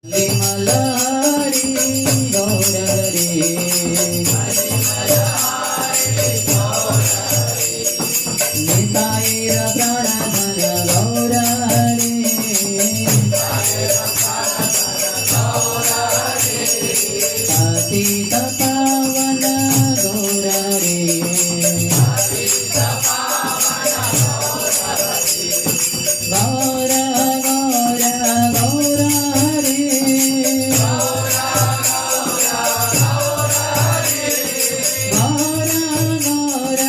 मलारी गौर हरे निताईर प्राणधन गौर हरे पतित पावन गौर हरे गौर गौर गौर हरे गौर गौर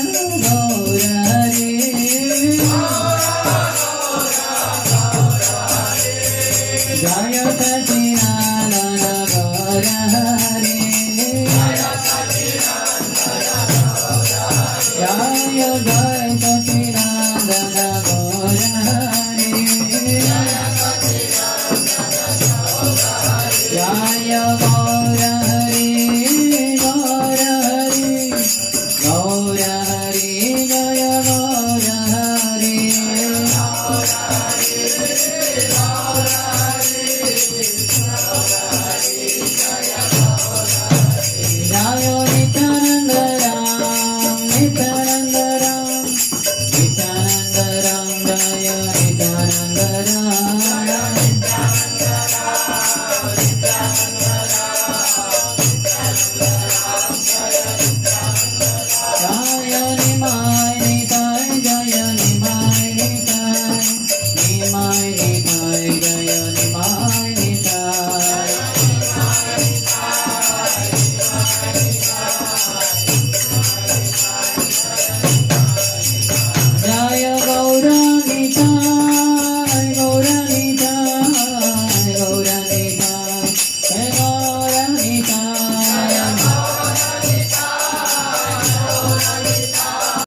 गौर हरे जय सच्चिदानंद गौर हरे जय जय सच्चिदानंद गौर हरे जय गौर